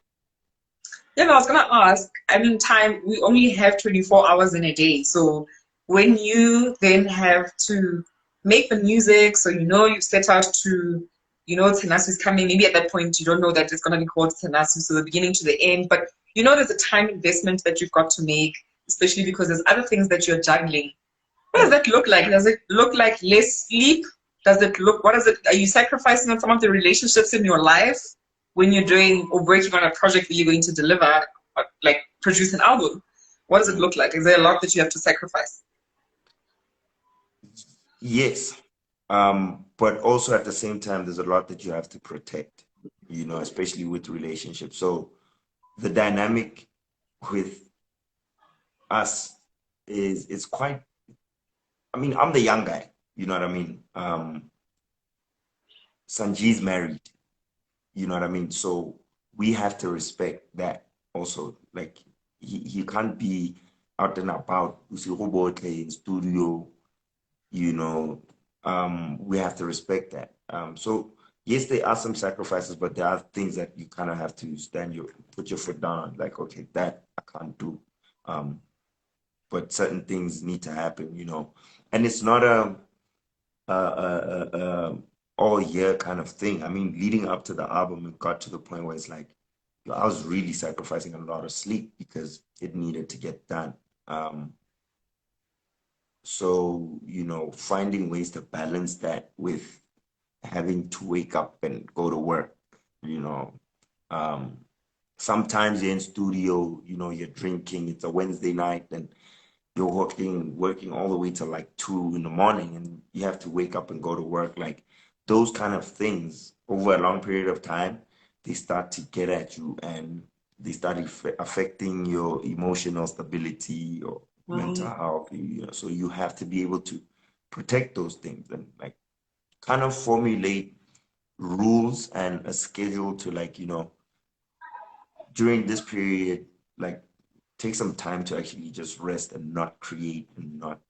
Yeah, no, I was gonna ask. I mean, time we only have 24 hours in a day. So when you then have to make the music, so you've set out to, Tanasu's coming. Maybe at that point you don't know that it's gonna be called Tanasu, so the beginning to the end. But there's a time investment that you've got to make, especially because there's other things that you're juggling. What does Mm. that look like? Does it look like less sleep? does it look? What is it? Are you sacrificing on some of the relationships in your life when you're doing or working on a project that you're going to deliver, like produce an album? What does it look like? Is there a lot that you have to sacrifice? Yes. But also at the same time, there's a lot that you have to protect, especially with relationships. So the dynamic with us is it's quite, I mean, I'm the young guy, you know what I mean? Sanji's married, you know what I mean? So we have to respect that also. Like he can't be out and about, in studio, you know, we have to respect that. So yes, there are some sacrifices, but there are things that you kind of have to put your foot down, like, okay, that I can't do. But certain things need to happen, and it's not a all year kind of thing. I mean, leading up to the album, it got to the point where it's like, I was really sacrificing a lot of sleep because it needed to get done. So, finding ways to balance that with having to wake up and go to work, you know. Um, Sometimes you're in studio, you're drinking, it's a Wednesday night, and you're working all the way till like 2 in the morning, and you have to wake up and go to work. Like those kind of things over a long period of time, they start to get at you, and they start affecting your emotional stability or mental Mm. health. So you have to be able to protect those things and like kind of formulate rules and a schedule to like, during this period, like take some time to actually just rest and not create and not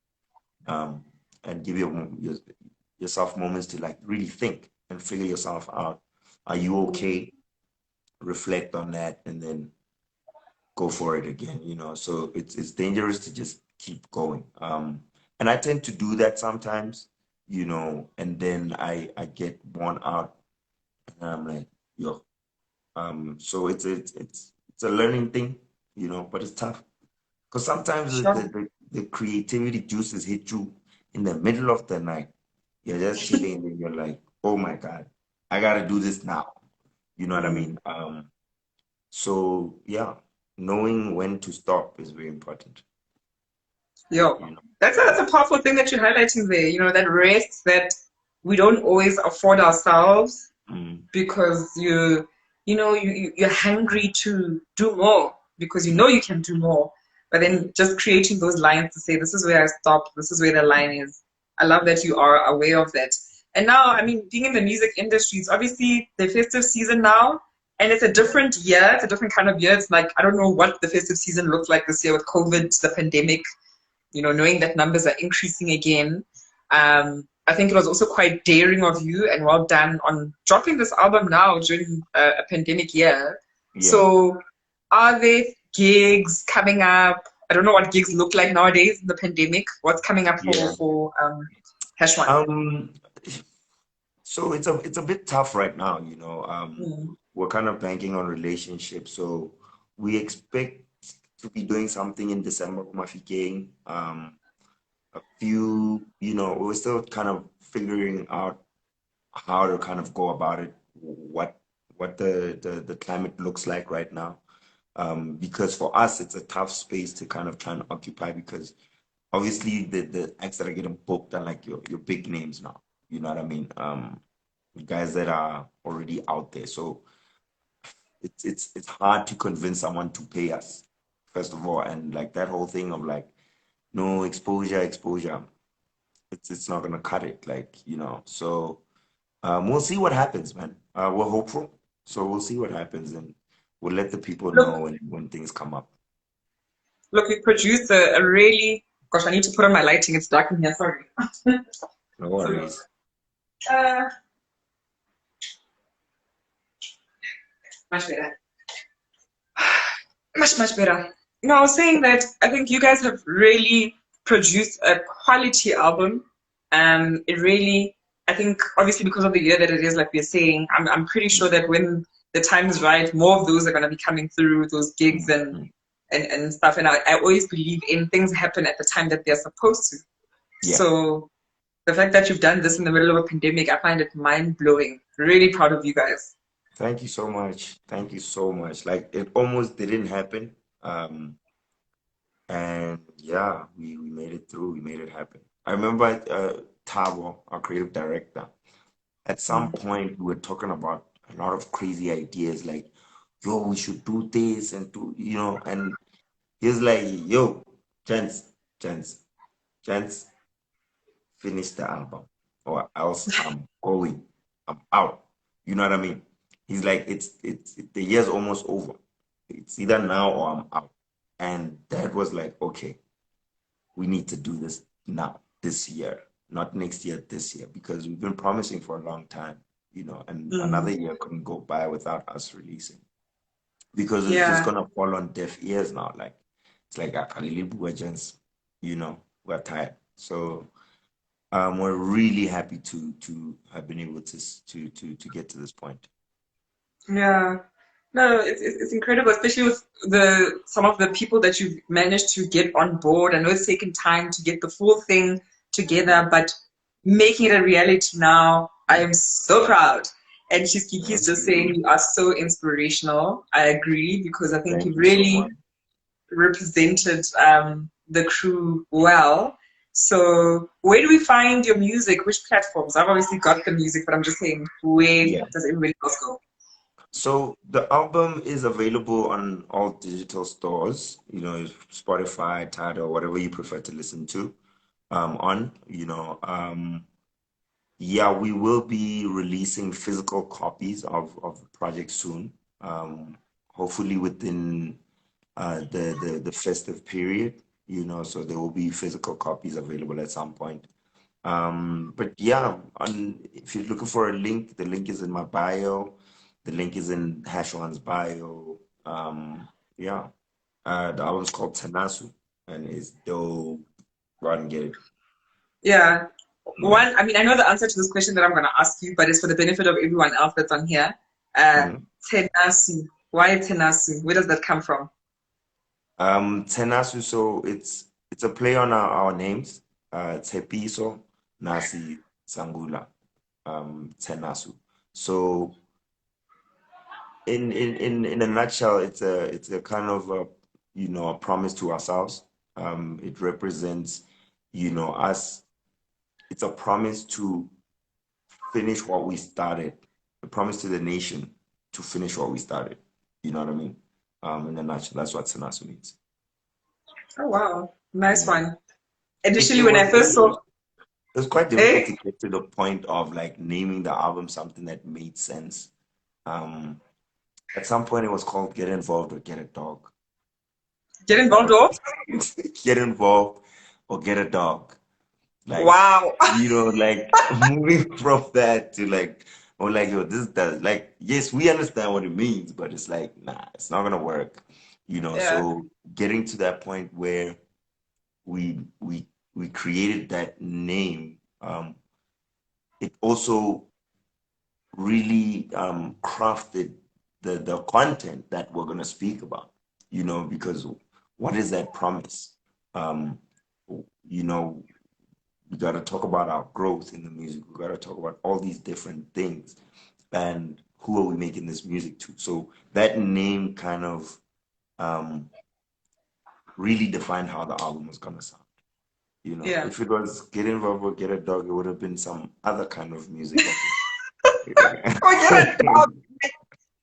um and give yourself moments to like really think and figure yourself out. Are you okay? Reflect on that and then go for it again, So it's dangerous to just keep going. And I tend to do that sometimes, and then I get worn out and I'm like, yo. So it's a learning thing, but it's tough. Because sometimes Sure. the creativity juices hit you in the middle of the night. You're just chilling and you're like, oh my God, I gotta do this now. You know what I Mm. mean? So yeah, knowing when to stop is very important. Yo, You know? that's a powerful thing that you're highlighting there. That rest that we don't always afford ourselves Mm, because you're hungry to do more because you can do more. But mm, then just creating those lines to say, this is where I stop, this is where the line is. I love that you are aware of that. And now, I mean, being in the music industry, it's obviously the festive season now, and it's a different year. It's a different kind of year. It's like, I don't know what the festive season looked like this year with COVID, the pandemic, knowing that numbers are increasing again. I think it was also quite daring of you and well done on dropping this album now during a pandemic year. yeah. So, are there gigs coming up? I don't know what gigs look like nowadays in the pandemic. What's coming up Yeah. for Hashone? Um, so it's a bit tough right now, Mm. we're kind of banking on relationships. So we expect to be doing something in December with Mafikeng. A few, we're still kind of figuring out how to kind of go about it, what the climate looks like right now. Because for us, it's a tough space to kind of try and occupy because obviously the acts that are getting booked are like your big names now. You know what I mean? Guys that are already out there. So it's hard to convince someone to pay us, first of all. And like that whole thing of like, no exposure, it's not gonna cut it, like, So we'll see what happens, man. We're hopeful. So we'll see what happens and we'll let the people know Look, when things come up. look, we produced a really, gosh, I need to put on my lighting. It's dark in here. Sorry. No So, worries. uh, much better. Much better. I was saying that I think you guys have really produced a quality album. It really, I think, obviously because of the year that it is, like we're saying, I'm pretty sure that when the time is right, more of those are going to be coming through, those gigs Mhm. and stuff. And I always believe in things happen at the time that they're supposed to. Yeah. So the fact that you've done this in the middle of a pandemic, I find it mind blowing. Really proud of you guys. Thank you so much. Thank you so much. Like it almost didn't happen. And yeah, we made it through. We made it happen. I remember Tabo, our creative director, at some point we were talking about a lot of crazy ideas like, yo, we should do this and do, and he's like, yo, gents, gents, gents, finish the album or else I'm going. I'm out. You know what I mean? He's like, the year's almost over. It's either now or I'm out. And that was like, okay, we need to do this now, this year, not next year, this year, because we've been promising for a long time, and another Mm, year couldn't go by without us releasing because it's just yeah. gonna fall on deaf ears now. Like it's like we're just, we're tired. So we're really happy to have been able to get to this point. Yeah. No, it's incredible, especially with the some of the people that you've managed to get on board. I know it's taken time to get the full thing together, but making it a reality now, I am so proud. And Kiki's Thank just saying you. you are so inspirational. I agree because I think you Thank you so really much. represented the crew well. So, where do we find your music? Which platforms? I've obviously got the music, but I'm just saying, where Yeah. does everybody else go? So the album is available on all digital stores, Spotify, Tidal, whatever you prefer to listen to, yeah, we will be releasing physical copies of the project soon. Hopefully within the festive period, so there will be physical copies available at some point. But yeah, if you're looking for a link, the link is in my bio. The link is in Hashone's bio. Yeah, the album's called Tanasu, and it's dope. Go out and get it. Yeah. Yeah. One, I mean, I know the answer to this question that I'm going to ask you, but it's for the benefit of everyone else that's on here. Uh, Mhm. Tenasu. Why Tenasu? Where does that come from? Tanasu, so it's a play on our names. Tepiso, Nasi, Sangula, Tenasu. So in a nutshell, it's a kind of a promise to ourselves. It represents, us. It's a promise to finish what we started. A promise to the nation to finish what we started. You know what I mean? In a nutshell, that's what Tenasu means. Oh, wow. Nice Yeah. one. It, Additionally, it when was I it first saw, was it was quite difficult eh, to get to the point of like naming the album something that made sense. Um, at some point, it was called "Get Involved or Get a Dog." get Like that involved was off. get involved or get a dog. Like Wow. like moving from that to like or like yo, this does like yes, we understand what it means, but it's like nah, it's not gonna work. Yeah. So getting to that point where we we we created that name, it also really crafted the content that we're gonna speak about, because what is that promise? Um, you know, we gotta talk about our growth in the music. We gotta talk about all these different things and who are we making this music to? So that name kind of um really defined how the album was gonna sound. Yeah. If it was Get Involved or Get a Dog, it would have been some other kind of music, I think. Or get a dog.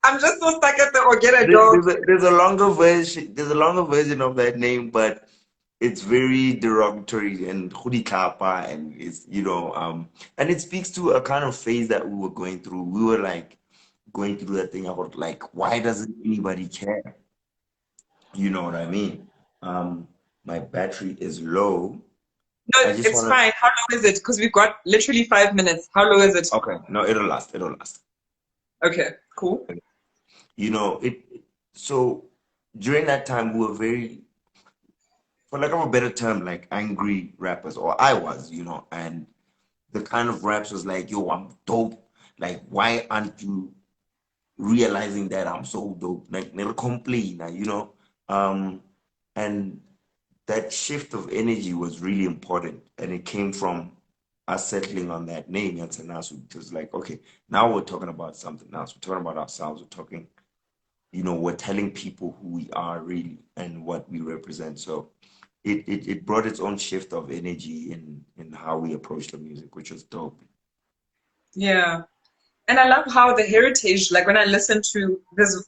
I'm just so stuck at the or get a There- dog. There's a longer version. There's a longer version of that name, but it's very derogatory and hoodie and it's and it speaks to a kind of phase that we were going through. We were like going through that thing about like why doesn't anybody care? You know what I mean? My battery is low. No, I just it's want fine. How low is it? Because we've got literally 5 minutes. How low is it? to. Okay, no, it'll last. It'll last. Okay, cool. It. So during that time, we were very, for lack of a better term, like angry rappers, or I was, and the kind of raps was like, yo, I'm dope. Like, why aren't you realizing that I'm so dope? Like, never complain, Um, and that shift of energy was really important, and it came from us settling on that name, Nasu, it was like, okay, now we're talking about something else. We're talking about ourselves. We're talking, we're telling people who we are really and what we represent. So it brought its own shift of energy in how we approach the music, which was dope. Yeah. And I love how the heritage, like when I listen to this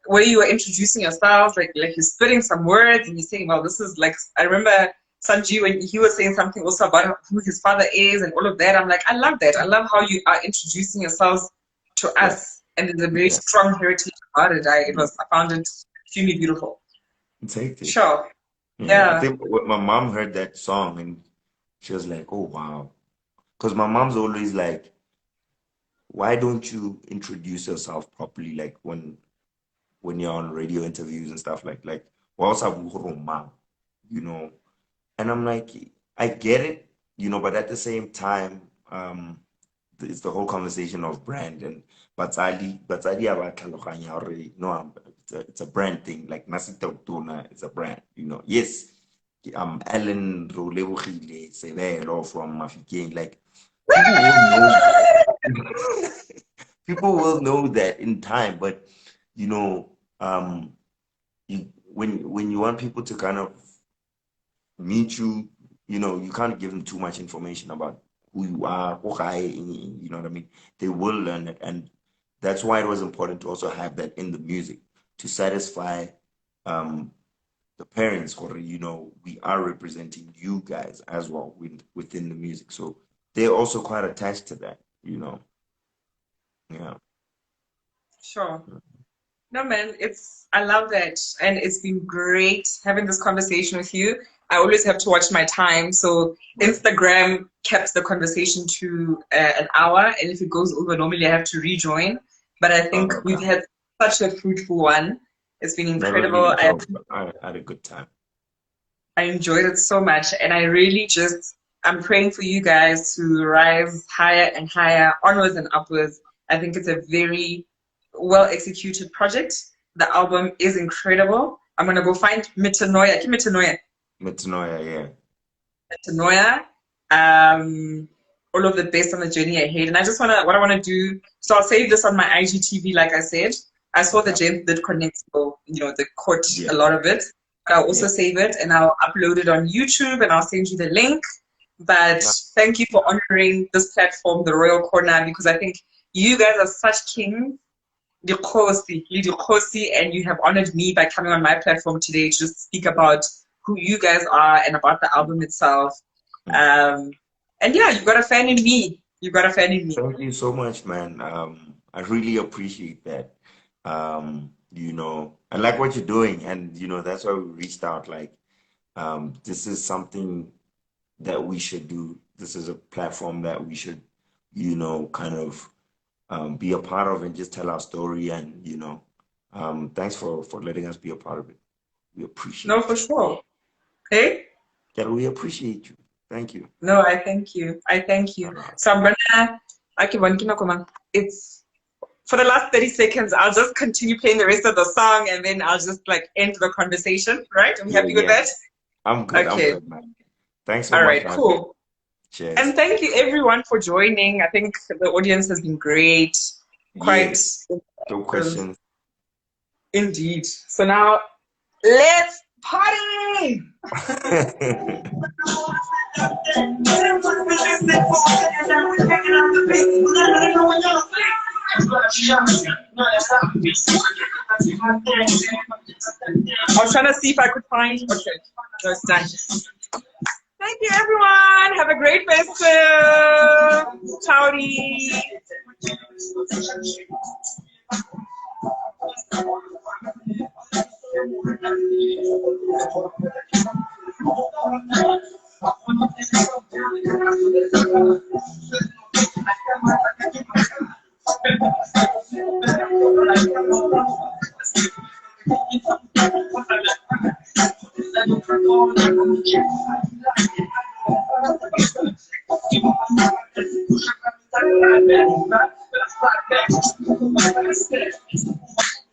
where you were introducing yourself, like you're spitting some words and you're saying, well, this is like, I remember Sanji when he was saying something also about who his father is and all of that. I'm like, I love that. I love how you are introducing yourselves to Yeah. us, and there's a very Yeah. strong heritage about it. I found it extremely beautiful. Take it. Sure. Yeah, I Yeah. think my mom heard that song and she was like, "Oh wow," because my mom's always like, "Why don't you introduce yourself properly? Like when you're on radio interviews and stuff like, what's up, mom?" You know, and I'm like, I get it, but at the same time, it's the whole conversation of brand and batsadi aba tlhaloganya hore no, it's a brand thing. Like Nasi Tautona, it's a brand. Yes, I'm Ellen Rolebogile Severo from Mafikeng. Like people will know, people will know that in time, but you know, when you want people to kind of meet you, you can't give them too much information about who you are, you know what I mean? They will learn it. And that's why it was important to also have that in the music to satisfy the parents, or, we are representing you guys as well within the music. So they're also quite attached to that. Yeah. Sure. No, man, I love that. And it's been great having this conversation with you. I always have to watch my time. So Instagram kept the conversation to an hour. And if it goes over, normally I have to rejoin. But I think we've Okay. had such a fruitful one. It's been That was really incredible. dope. I had a good time. I enjoyed it so much. And I really I'm praying for you guys to rise higher and higher, onwards and upwards. I think it's a very well executed project. The album is incredible. I'm gonna go find Metanoia. Metanoia, yeah. Metanoia. All of the best on the journey ahead. And what I wanna do. So I'll save this on my IGTV, like I said. I saw the Okay. gents did connect, so they caught Yeah. a lot of it. But I'll also Yeah. save it and I'll upload it on YouTube and I'll send you the link. But thank you for honoring this platform, the Royal Corner, because I think you guys are such kings, and you have honored me by coming on my platform today to just speak about who you guys are and about the album itself. And yeah, you've got a fan in me. You've got a fan in me. Thank you so much, man. I really appreciate that. I like what you're doing, and that's why we reached out. Like, this is something that we should do. This is a platform that we should, kind of be a part of and just tell our story. And thanks for letting us be a part of it. We No, appreciate for you. sure. Hey? Yeah, we appreciate you. Thank you. No, I thank you. I thank you. So I'm gonna it's for the last 30 seconds, I'll just continue playing the rest of the song and then I'll just like end the conversation, right? Are we Yeah, happy with yeah. that? I'm good. I'm Okay. good, man. Thanks so All much right, for having me. cool. Cheers. And thank you everyone for joining. I think the audience has been great. Quite Yes. No questions. indeed. So now let's party! I was trying to see if I could find. Okay, no, it's done. Thank you, everyone. Have a great festive. Howdy.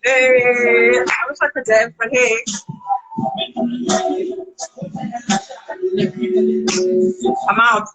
Hey, I wish I could dance, but hey. I'm out.